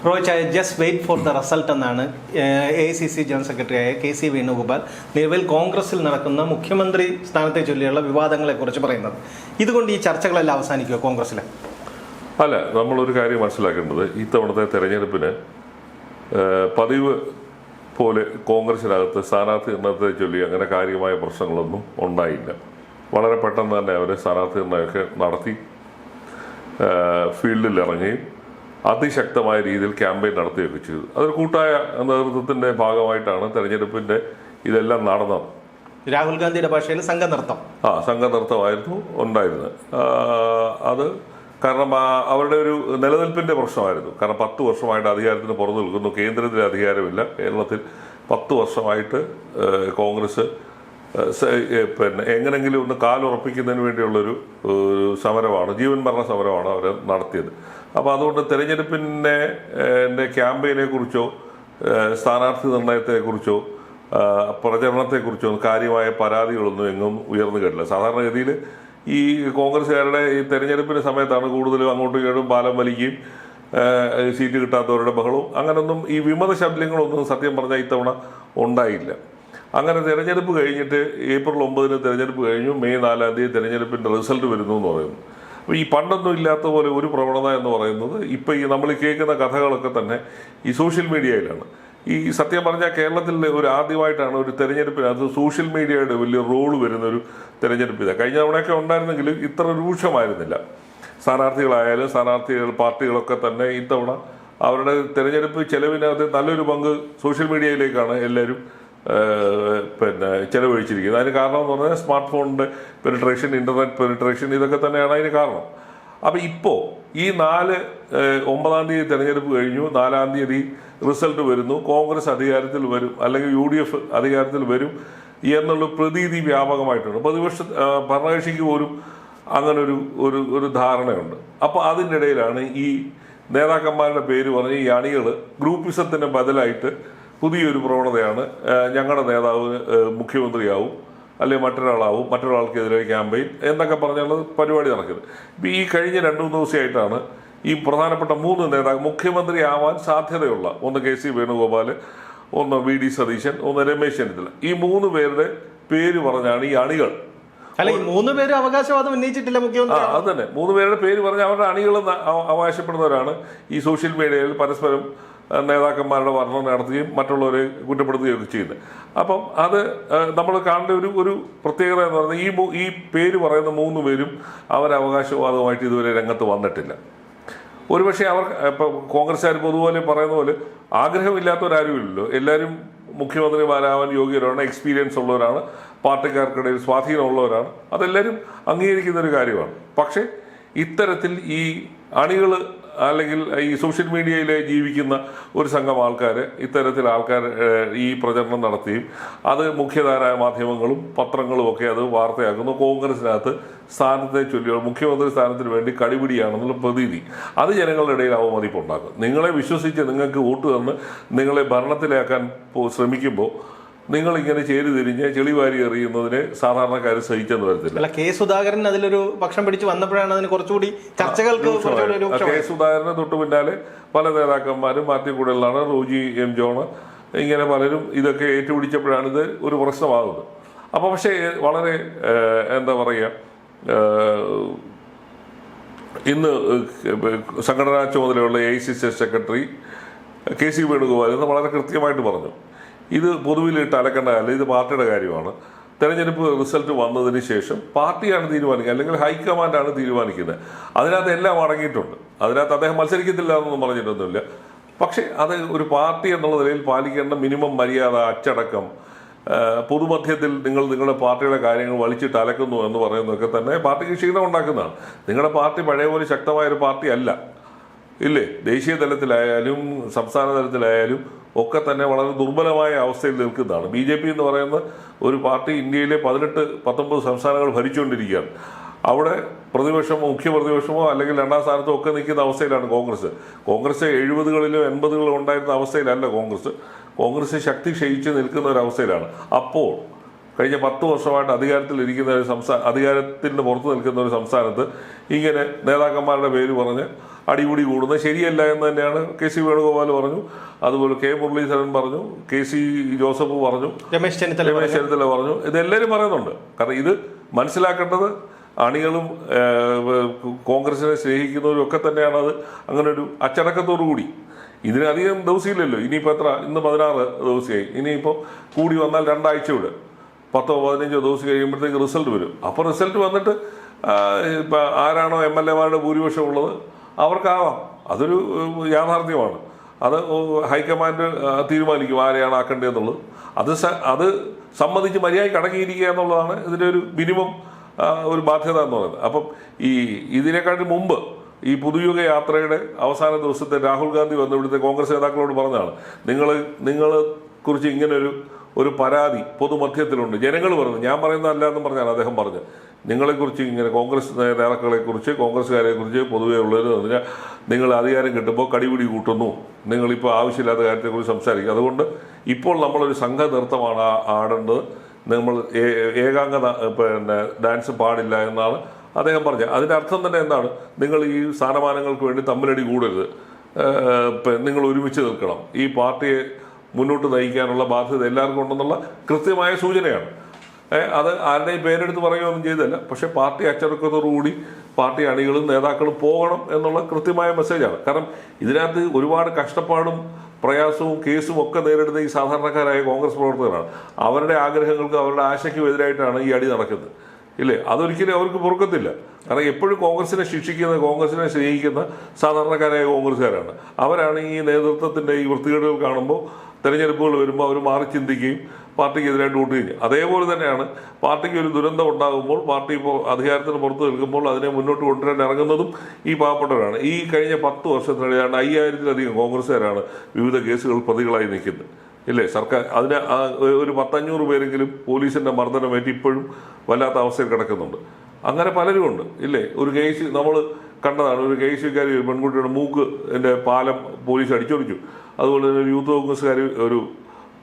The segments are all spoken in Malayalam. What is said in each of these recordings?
റോയ് ചായ just wait for the result എന്നാണ് AICC ജനറൽ സെക്രട്ടറിയായ KC വേണുഗോപാൽ നിലവിൽ കോൺഗ്രസിൽ നടക്കുന്ന മുഖ്യമന്ത്രി സ്ഥാനത്തെ ചൊല്ലിയുള്ള വിവാദങ്ങളെക്കുറിച്ച് പറയുന്നത്. ഇതുകൊണ്ട് ഈ ചർച്ചകളെല്ലാം അവസാനിക്കുക കോൺഗ്രസിൽ? അല്ല, നമ്മളൊരു കാര്യം മനസ്സിലാക്കേണ്ടത്, ഇത്തവണത്തെ തെരഞ്ഞെടുപ്പിന് പതിവ് പോലെ കോൺഗ്രസിനകത്ത് സ്ഥാനാർത്ഥി നിർണയത്തെ ചൊല്ലി അങ്ങനെ കാര്യമായ പ്രശ്നങ്ങളൊന്നും ഉണ്ടായില്ല. വളരെ പെട്ടെന്ന് തന്നെ അവർ സ്ഥാനാർത്ഥി നിർണയമൊക്കെ നടത്തി ഫീൽഡിൽ ഇറങ്ങുകയും അതിശക്തമായ രീതിയിൽ ക്യാമ്പയിൻ നടത്തുകയൊക്കെ ചെയ്തു. അതൊരു കൂട്ടായ നേതൃത്വത്തിന്റെ ഭാഗമായിട്ടാണ് തെരഞ്ഞെടുപ്പിന്റെ ഇതെല്ലാം നടന്നത്. രാഹുൽ ഗാന്ധിയുടെ ഭാഷയിൽ സംഘനൃത്തം സംഘനൃത്തമായിരുന്നു ഉണ്ടായിരുന്നത്. അത് കാരണം അവരുടെ ഒരു നിലനിൽപ്പിന്റെ പ്രശ്നമായിരുന്നു. കാരണം 10 വർഷമായിട്ട് അധികാരത്തിന് പുറത്തു നിൽക്കുന്നു, കേന്ദ്രത്തിൽ അധികാരമില്ല. കേരളത്തിൽ 10 വർഷമായിട്ട് കോൺഗ്രസ് എങ്ങനെങ്കിലും ഒന്ന് കാലുറപ്പിക്കുന്നതിന് വേണ്ടിയുള്ളൊരു സമരമാണ്, ജീവൻ മരണ സമരമാണ് അവർ നടത്തിയത്. അപ്പോൾ അതുകൊണ്ട് തെരഞ്ഞെടുപ്പിൻ്റെ ക്യാമ്പയിനെ കുറിച്ചോ സ്ഥാനാർത്ഥി നിർണയത്തെക്കുറിച്ചോ പ്രചരണത്തെക്കുറിച്ചോ കാര്യമായ പരാതികളൊന്നും എങ്ങും ഉയർന്നു കേട്ടില്ല. സാധാരണഗതിയിൽ ഈ കോൺഗ്രസ്സുകാരുടെ ഈ തെരഞ്ഞെടുപ്പിന്റെ സമയത്താണ് കൂടുതലും അങ്ങോട്ടും ഇങ്ങോട്ടും പാലം വലിക്കുകയും സീറ്റ് കിട്ടാത്തവരുടെ ബഹളവും അങ്ങനൊന്നും ഈ വിമത ശബ്ദങ്ങളൊന്നും സത്യം പറഞ്ഞാൽ ഇത്തവണ ഉണ്ടായില്ല. അങ്ങനെ തെരഞ്ഞെടുപ്പ് കഴിഞ്ഞിട്ട് ഏപ്രിൽ 9 തെരഞ്ഞെടുപ്പ് കഴിഞ്ഞു, മെയ് 4 തെരഞ്ഞെടുപ്പിന്റെ റിസൾട്ട് വരുന്നു എന്ന് പറയുന്നു. അപ്പോൾ ഈ പണ്ടൊന്നും ഇല്ലാത്ത പോലെ ഒരു പ്രവണത എന്ന് പറയുന്നത് ഇപ്പോൾ ഈ നമ്മൾ കേൾക്കുന്ന കഥകളൊക്കെ തന്നെ ഈ സോഷ്യൽ മീഡിയയിലാണ്. ഈ സത്യം പറഞ്ഞാൽ കേരളത്തിൽ ഒരു ആദ്യമായിട്ടാണ് ഒരു തെരഞ്ഞെടുപ്പിനകത്ത് സോഷ്യൽ മീഡിയയുടെ വലിയ റോള് വരുന്ന ഒരു തെരഞ്ഞെടുപ്പ്. കഴിഞ്ഞ തവണയൊക്കെ ഉണ്ടായിരുന്നെങ്കിലും ഇത്ര രൂക്ഷമായിരുന്നില്ല. സ്ഥാനാർത്ഥികളായാലും പാർട്ടികളൊക്കെ തന്നെ ഇത്തവണ അവരുടെ തെരഞ്ഞെടുപ്പ് ചെലവിനകത്ത് നല്ലൊരു പങ്ക് സോഷ്യൽ മീഡിയയിലേക്കാണ് എല്ലാവരും ചെലവഴിച്ചിരിക്കുന്നത്. അതിന് കാരണം എന്ന് പറഞ്ഞാൽ സ്മാർട്ട് ഫോണിന്റെ പെനിട്രേഷൻ, ഇന്റർനെറ്റ് പെനിട്രേഷൻ, ഇതൊക്കെ തന്നെയാണ് അതിന് കാരണം. അപ്പൊ ഇപ്പോൾ ഈ 9-ാം തീയതി തെരഞ്ഞെടുപ്പ് കഴിഞ്ഞു, 4-ാം തീയതി റിസൾട്ട് വരുന്നു, കോൺഗ്രസ് അധികാരത്തിൽ വരും അല്ലെങ്കിൽ UDF അധികാരത്തിൽ വരും എന്നുള്ള പ്രതീതി വ്യാപകമായിട്ടുണ്ട്. ഭരണകക്ഷിക്ക് പോലും അങ്ങനെ ഒരു ധാരണയുണ്ട്. അപ്പൊ അതിൻ്റെ ഇടയിലാണ് ഈ നേതാക്കന്മാരുടെ പേര് പറഞ്ഞ് ഈ അണികൾ ഗ്രൂപ്പിസത്തിന് ബദലായിട്ട് പുതിയൊരു പ്രവണതയാണ്, ഞങ്ങളുടെ നേതാവ് മുഖ്യമന്ത്രിയാവും അല്ലെങ്കിൽ മറ്റൊരാൾക്കെതിരെ ക്യാമ്പയിൻ എന്നൊക്കെ പറഞ്ഞുള്ള പരിപാടി നടക്കുന്നത്. ഇപ്പം ഈ കഴിഞ്ഞ 2-3 ദിവസമായിട്ടാണ് ഈ പ്രധാനപ്പെട്ട 3 നേതാക്കൾ മുഖ്യമന്ത്രിയാവാൻ സാധ്യതയുള്ള, ഒന്ന് KC വേണുഗോപാൽ, ഒന്ന് VD സതീശൻ, ഒന്ന് രമേശ് ചെന്നിത്തല, ഈ 3 പേരുടെ പേര് പറഞ്ഞാണ് ഈ അണികൾ. അല്ല, ഈ 3 പേരും അവകാശവാദം ഉന്നയിച്ചിട്ടില്ല മുഖ്യമന്ത്രി. അത് തന്നെ 3 പേരുടെ പേര് പറഞ്ഞ് അവരുടെ അണികൾ അവകാശപ്പെടുന്നവരാണ് ഈ സോഷ്യൽ മീഡിയയിൽ പരസ്പരം നേതാക്കന്മാരുടെ വർണ്ണന നടത്തുകയും മറ്റുള്ളവരെ കുറ്റപ്പെടുത്തുകയൊക്കെ ചെയ്യുന്നത്. അപ്പം അത് നമ്മൾ കാണേണ്ട ഒരു പ്രത്യേകത എന്ന് പറഞ്ഞാൽ ഈ പേര് പറയുന്ന 3 പേരും അവരവകാശവാദമായിട്ട് ഇതുവരെ രംഗത്ത് വന്നിട്ടില്ല. ഒരുപക്ഷെ അവർ ഇപ്പം കോൺഗ്രസ്സുകാർ പൊതുപോലെ പറയുന്ന പോലെ ആഗ്രഹമില്ലാത്തവരാരുമില്ലല്ലോ. എല്ലാവരും മുഖ്യമന്ത്രിമാരാവാൻ യോഗ്യരാണ്, എക്സ്പീരിയൻസ് ഉള്ളവരാണ്, പാർട്ടിക്കാർക്കിടയിൽ സ്വാധീനമുള്ളവരാണ്. അതെല്ലാവരും അംഗീകരിക്കുന്ന ഒരു കാര്യമാണ്. പക്ഷേ ഇത്തരത്തിൽ ഈ അണികൾ അല്ലെങ്കിൽ ഈ സോഷ്യൽ മീഡിയയിൽ ജീവിക്കുന്ന ഒരു സംഘം ആൾക്കാർ ഇത്തരത്തിൽ ഈ പ്രചരണം നടത്തിയും അത് മുഖ്യധാരാ മാധ്യമങ്ങളും പത്രങ്ങളും ഒക്കെ അത് വാർത്തയാക്കുന്നു. കോൺഗ്രസിനകത്ത് സ്ഥാനത്തെ ചൊല്ലിയോ മുഖ്യമന്ത്രി സ്ഥാനത്തിന് വേണ്ടി കടിപിടിയാണെന്നുള്ള പ്രതീതി അത് ജനങ്ങളുടെ ഇടയിൽ അവമതിപ്പുണ്ടാക്കും. നിങ്ങളെ വിശ്വസിച്ച് നിങ്ങൾക്ക് വോട്ട് തന്ന് നിങ്ങളെ ഭരണത്തിലാക്കാൻ ശ്രമിക്കുമ്പോൾ നിങ്ങളിങ്ങനെ ചേരി തിരിഞ്ഞ് ചെളിവാരി എറിയുന്നതിന് സാധാരണക്കാർ സഹിച്ചെന്ന് വരത്തില്ല. K. സുധാകരൻ അതിലൊരു പക്ഷം പിടിച്ച് വന്നപ്പോഴാണ് അതിന് കുറച്ചുകൂടി ചർച്ചകൾക്ക് K. സുധാകരനെ തൊട്ട് പിന്നാലെ പല നേതാക്കന്മാരും മാറ്റിക്കൂടലാണ്, റോജി M. ജോൺ, ഇങ്ങനെ പലരും ഇതൊക്കെ ഏറ്റുപിടിച്ചപ്പോഴാണ് ഇത് ഒരു പ്രശ്നമാകുന്നത്. അപ്പോൾ പക്ഷേ വളരെ എന്താ പറയുക, ഇന്ന് സംഘടനാ ചുമതലയുള്ള AICC സെക്രട്ടറി KC വേണുഗോപാൽ എന്ന് വളരെ കൃത്യമായിട്ട് പറഞ്ഞു, ഇത് പൊതുവിലിട്ട് അലക്കേണ്ട കാര്യം, ഇത് പാർട്ടിയുടെ കാര്യമാണ്. തെരഞ്ഞെടുപ്പ് റിസൾട്ട് വന്നതിന് ശേഷം പാർട്ടിയാണ് തീരുമാനിക്കുക, അല്ലെങ്കിൽ ഹൈക്കമാൻഡാണ് തീരുമാനിക്കുന്നത്. അതിനകത്ത് എല്ലാം അടങ്ങിയിട്ടുണ്ട്. അതിനകത്ത് അദ്ദേഹം മത്സരിക്കത്തില്ല എന്നൊന്നും പറഞ്ഞിട്ടൊന്നുമില്ല. പക്ഷേ അത് ഒരു പാർട്ടി എന്നുള്ള നിലയിൽ പാലിക്കേണ്ട മിനിമം മര്യാദ, അച്ചടക്കം, പൊതുമധ്യത്തിൽ നിങ്ങളുടെ പാർട്ടിയുടെ കാര്യങ്ങൾ വലിച്ചിട്ട് അലക്കുന്നു എന്ന് പറയുന്നതൊക്കെ തന്നെ പാർട്ടിക്ക് ക്ഷീണം ഉണ്ടാക്കുന്നതാണ്. നിങ്ങളുടെ പാർട്ടി പഴയ പോലെ ശക്തമായൊരു പാർട്ടി അല്ല, ഇല്ലേ? ദേശീയ തലത്തിലായാലും സംസ്ഥാന തലത്തിലായാലും ഒക്കെ തന്നെ വളരെ ദുർബലമായ അവസ്ഥയിൽ നിൽക്കുന്നതാണ്. BJP എന്ന് പറയുന്ന ഒരു പാർട്ടി ഇന്ത്യയിലെ 18-19 സംസ്ഥാനങ്ങൾ ഭരിച്ചുകൊണ്ടിരിക്കുകയാണ്. അവിടെ പ്രതിപക്ഷമോ മുഖ്യ പ്രതിപക്ഷമോ അല്ലെങ്കിൽ 2ാം സ്ഥാനത്തോ ഒക്കെ നിൽക്കുന്ന അവസ്ഥയിലാണ് കോൺഗ്രസ്. 70-കളിലും 80-കളിലും ഉണ്ടായിരുന്ന അവസ്ഥയിലല്ല കോൺഗ്രസ് ശക്തി ക്ഷയിച്ച് നിൽക്കുന്ന ഒരു അവസ്ഥയിലാണ്. അപ്പോൾ കഴിഞ്ഞ 10 വർഷമായിട്ട് അധികാരത്തിന് പുറത്തു നിൽക്കുന്ന ഒരു സംസ്ഥാനത്ത് ഇങ്ങനെ നേതാക്കന്മാരുടെ പേര് പറഞ്ഞ് അടിപിടി കൂടുന്നത് ശരിയല്ല എന്ന് തന്നെയാണ് KC വേണുഗോപാൽ പറഞ്ഞു. അതുപോലെ K മുരളീധരൻ പറഞ്ഞു, KC ജോസഫ് പറഞ്ഞു, രമേശ് ചെന്നിത്തല പറഞ്ഞു. ഇതെല്ലാവരും പറയുന്നുണ്ട്. കാരണം ഇത് മനസ്സിലാക്കേണ്ടത് അണികളും കോൺഗ്രസിനെ സ്നേഹിക്കുന്നവരും ഒക്കെ തന്നെയാണ്. അത് അങ്ങനെ ഒരു അച്ചടക്കത്തോടു കൂടി ഇതിനധികം ദിവസമില്ലല്ലോ. ഇനിയിപ്പോൾ എത്ര, ഇന്ന് 16 ദിവസമായി. ഇനിയിപ്പോൾ കൂടി വന്നാൽ 2 ആഴ്ച വിട്, 10-15 ദിവസം കഴിയുമ്പോഴത്തേക്ക് റിസൾട്ട് വരും. അപ്പോൾ റിസൾട്ട് വന്നിട്ട് ഇപ്പം ആരാണോ MLA-മാരുടെ ഭൂരിപക്ഷം ഉള്ളത് അവർക്കാവാം. അതൊരു യാഥാർത്ഥ്യമാണ്. അത് ഹൈക്കമാൻഡ് തീരുമാനിക്കും ആരെയാണ് ആക്കേണ്ടതെന്നുള്ളത്. അത് സമ്മതിച്ച് മര്യാദയ്ക്ക് അടങ്ങിയിരിക്കുക എന്നുള്ളതാണ് ഇതിൻ്റെ ഒരു മിനിമം ഒരു ബാധ്യത എന്ന് പറയുന്നത്. അപ്പം ഇതിനെക്കാട്ടി മുമ്പ് ഈ പുതുയുഗ യാത്രയുടെ അവസാന ദിവസത്തെ രാഹുൽ ഗാന്ധി വന്ന് ഇവിടുത്തെ കോൺഗ്രസ് നേതാക്കളോട് പറഞ്ഞതാണ്, നിങ്ങളെ കുറിച്ച് ഇങ്ങനെ ഒരു പരാതി പൊതുമധ്യത്തിലുണ്ട്. ജനങ്ങൾ പറഞ്ഞു, ഞാൻ പറയുന്നതല്ല എന്നും പറഞ്ഞാണ് അദ്ദേഹം പറഞ്ഞത്. നിങ്ങളെക്കുറിച്ച് ഇങ്ങനെ കോൺഗ്രസ് നേതാക്കളെക്കുറിച്ച്, കോൺഗ്രസ്സുകാരെക്കുറിച്ച് പൊതുവേ ഉള്ളത് നിങ്ങൾ അധികാരം കിട്ടുമ്പോൾ കടിപിടി കൂട്ടുന്നു, നിങ്ങളിപ്പോൾ ആവശ്യമില്ലാത്ത കാര്യത്തെക്കുറിച്ച് സംസാരിക്കും. അതുകൊണ്ട് ഇപ്പോൾ നമ്മളൊരു സംഘനൃത്തമാണ് ആടേണ്ടത്, നമ്മൾ ഏകാംഗ ഡാൻസ് പാടില്ല എന്നാണ് അദ്ദേഹം പറഞ്ഞത്. അതിൻ്റെ അർത്ഥം തന്നെ എന്താണ്? നിങ്ങൾ ഈ സ്ഥാനമാനങ്ങൾക്ക് വേണ്ടി തമ്മിലടി കൂടരുത്, നിങ്ങൾ ഒരുമിച്ച് നിൽക്കണം, ഈ പാർട്ടിയെ മുന്നോട്ട് നയിക്കാനുള്ള ബാധ്യത എല്ലാവർക്കും ഉണ്ടെന്നുള്ള കൃത്യമായ സൂചനയാണ്. അത് ആരുടെയും പേരെടുത്ത് പറയുകയൊന്നും ചെയ്തല്ല. പക്ഷെ പാർട്ടി അച്ചടക്കത്തോടുകൂടി പാർട്ടി അണികളും നേതാക്കളും പോകണം എന്നുള്ള കൃത്യമായ മെസ്സേജാണ്. കാരണം ഇതിനകത്ത് ഒരുപാട് കഷ്ടപ്പാടും പ്രയാസവും കേസും ഒക്കെ നേരിടുന്ന ഈ സാധാരണക്കാരായ കോൺഗ്രസ് പ്രവർത്തകരാണ്. അവരുടെ ആഗ്രഹങ്ങൾക്കും അവരുടെ ആശയ്ക്കും എതിരായിട്ടാണ് ഈ അടി നടക്കുന്നത്, ഇല്ലേ? അതൊരിക്കലും അവർക്ക് പൊറുക്കത്തില്ല. കാരണം എപ്പോഴും കോൺഗ്രസിനെ ശിക്ഷിക്കുന്ന, കോൺഗ്രസിനെ സ്നേഹിക്കുന്ന സാധാരണക്കാരായ കോൺഗ്രസ്സുകാരാണ്. അവരാണ് ഈ നേതൃത്വത്തിൻ്റെ ഈ വൃത്തികേടുകൾ കാണുമ്പോൾ തെരഞ്ഞെടുപ്പുകൾ വരുമ്പോൾ അവർ മാറി ചിന്തിക്കുകയും പാർട്ടിക്ക് എതിരായിട്ട് വോട്ട് ചെയ്യും. അതേപോലെ തന്നെയാണ് പാർട്ടിക്ക് ഒരു ദുരന്തം ഉണ്ടാകുമ്പോൾ, പാർട്ടി ഇപ്പോൾ അധികാരത്തിന് പുറത്ത് നിൽക്കുമ്പോൾ അതിനെ മുന്നോട്ട് കൊണ്ടുവരാൻ ഇറങ്ങുന്നതും ഈ പാവപ്പെട്ടവരാണ്. ഈ കഴിഞ്ഞ 10 വർഷത്തിനിടെയാണ് 5000-ലധികം കോൺഗ്രസ്സുകാരാണ് വിവിധ കേസുകൾ പ്രതികളായി നിൽക്കുന്നത്, ഇല്ലേ? സർക്കാർ അതിന് ഒരു 100-500 പേരെങ്കിലും പോലീസിന്റെ മർദ്ദനമേറ്റ് ഇപ്പോഴും വല്ലാത്ത അവസ്ഥയിൽ കിടക്കുന്നുണ്ട്. അങ്ങനെ പലരും ഉണ്ട്, ഇല്ലേ? ഒരു കേസ് നമ്മൾ കണ്ടതാണ്. ഒരു കേസുകാരി ഒരു പെൺകുട്ടിയുടെ മൂക്ക് പാലം പോലീസ് അടിച്ചൊടിച്ചു. അതുപോലെ തന്നെ യൂത്ത് കോൺഗ്രസ്സുകാർ ഒരു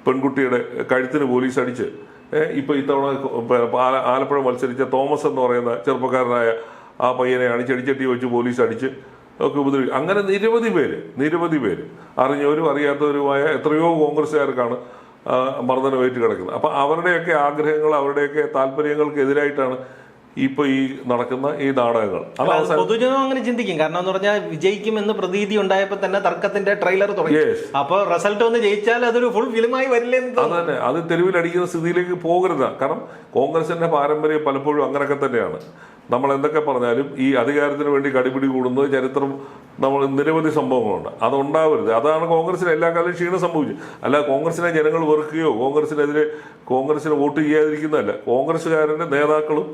പെൺകുട്ടിയുടെ കഴുത്തിന് പോലീസ് അടിച്ച്, ഇപ്പോൾ ഇത്തവണ ആലപ്പുഴ മത്സരിച്ച തോമസ് എന്ന് പറയുന്ന ചെറുപ്പക്കാരനായ ആ പയ്യനെയാണ് ചെടിച്ചട്ടി വെച്ച് പോലീസ് അടിച്ച് ഒക്കെ ഉപദ്രവിക്കും. അങ്ങനെ നിരവധി പേര് അറിഞ്ഞവരും അറിയാത്തവരുമായ എത്രയോ കോൺഗ്രസ്സുകാർക്കാണ് മർദ്ദനമേറ്റ് കിടക്കുന്നത്. അപ്പം അവരുടെയൊക്കെ ആഗ്രഹങ്ങൾ, അവരുടെയൊക്കെ താല്പര്യങ്ങൾക്കെതിരായിട്ടാണ് ഇപ്പൊ ഈ നടക്കുന്ന ഈ നാടകങ്ങൾ. പൊതുജനം അങ്ങനെ ചിന്തിക്കും. കാരണം എന്ന് പറഞ്ഞാൽ വിജയിക്കുമെന്ന് പ്രതീതി ഉണ്ടായപ്പോൾ തന്നെ തർക്കത്തിന്റെ ട്രെയിലർ തുടങ്ങി. അപ്പൊ റിസൾട്ട് ഒന്ന് ജയിച്ചാൽ അതൊരു ഫുൾ ഫിലിമായി വരില്ലേ? അത് തന്നെ, അത് തെരുവിലടിക്കുന്ന സ്ഥിതിയിലേക്ക് പോകരുത്. കാരണം കോൺഗ്രസിന്റെ പാരമ്പര്യം പലപ്പോഴും അങ്ങനെയൊക്കെ തന്നെയാണ്. നമ്മൾ എന്തൊക്കെ പറഞ്ഞാലും ഈ അധികാരത്തിന് വേണ്ടി കടിപിടി കൂടുന്നത് ചരിത്രം നമ്മൾ നിരവധി സംഭവങ്ങളുണ്ട്. അതുണ്ടാവരുത്. അതാണ് കോൺഗ്രസിന് എല്ലാ കാലവും ക്ഷീണം സംഭവിച്ചത്. അല്ല കോൺഗ്രസിനെ ജനങ്ങൾ വെറുക്കുകയോ കോൺഗ്രസിന് വോട്ട് ചെയ്യാതിരിക്കുന്നതല്ല. കോൺഗ്രസ്സുകാരുടെ നേതാക്കളും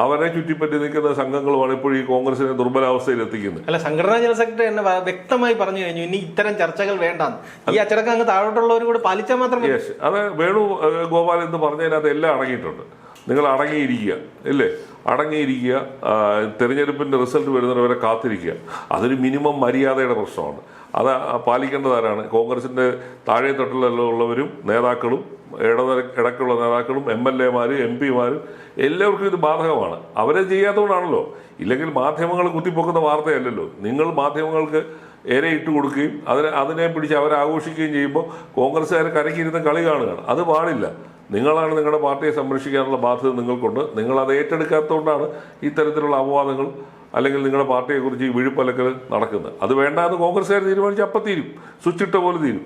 അവരെ ചുറ്റിപ്പറ്റി നിൽക്കുന്ന സംഘങ്ങളുമാണ് ഇപ്പോൾ ഈ കോൺഗ്രസിനെ ദുർബലാവസ്ഥയിൽ എത്തിക്കുന്നത്. അല്ല, സംഘടനാ ജനറൽ സെക്രട്ടറി തന്നെ വ്യക്തമായി പറഞ്ഞു കഴിഞ്ഞു, ഇനി ഇത്തരം ചർച്ചകൾ വേണ്ടാന്ന്. ഈ അച്ചടക്കം അങ്ങ് താഴോട്ടുള്ളവർ കൂടെ പാലിച്ചാൽ മാത്രം. അത് വേണുഗോപാൽ എന്ന് പറഞ്ഞതിനകത്ത് എല്ലാം അടങ്ങിയിട്ടുണ്ട്. നിങ്ങൾ അടങ്ങിയിരിക്കുക, ഇല്ലേ? അടങ്ങിയിരിക്കുക, തെരഞ്ഞെടുപ്പിന്റെ റിസൾട്ട് വരുന്നവരെ കാത്തിരിക്കുക. അതൊരു മിനിമം മര്യാദയുടെ പ്രശ്നമാണ്. അത് പാലിക്കേണ്ടതാരാണ്? കോൺഗ്രസിന്റെ താഴെ തട്ടിലുള്ളവരും നേതാക്കളും ഇടയ്ക്കുള്ള നേതാക്കളും MLA-മാരും MP-മാരും എല്ലാവർക്കും ഇത് ബാധകമാണ്. അവരെ ചെയ്യാത്തതുകൊണ്ടാണല്ലോ. ഇല്ലെങ്കിൽ മാധ്യമങ്ങൾ കുത്തിപ്പൊക്കുന്ന വാർത്തയല്ലല്ലോ. നിങ്ങൾ മാധ്യമങ്ങൾക്ക് ഇര ഇട്ട് കൊടുക്കുകയും അതിനെ പിടിച്ച് അവരെ ആഘോഷിക്കുകയും ചെയ്യുമ്പോൾ കോൺഗ്രസ്സുകാർ കരക്കിരുന്ന് കളി കാണുകയാണ്. അത് പാടില്ല. നിങ്ങളാണ് നിങ്ങളുടെ പാർട്ടിയെ സംരക്ഷിക്കാനുള്ള ബാധ്യത നിങ്ങൾക്കുണ്ട്. നിങ്ങൾ അത് ഏറ്റെടുക്കാത്തതുകൊണ്ടാണ് ഇത്തരത്തിലുള്ള അപവാദങ്ങൾ അല്ലെങ്കിൽ നിങ്ങളുടെ പാർട്ടിയെക്കുറിച്ച് ഈ വിഴുപ്പലക്കൽ നടക്കുന്നത്. അത് വേണ്ടാന്ന് കോൺഗ്രസ്സുകാർ തീരുമാനിച്ച് അപ്പം തീരും, സ്വിച്ച് ഇട്ട പോലെ തീരും.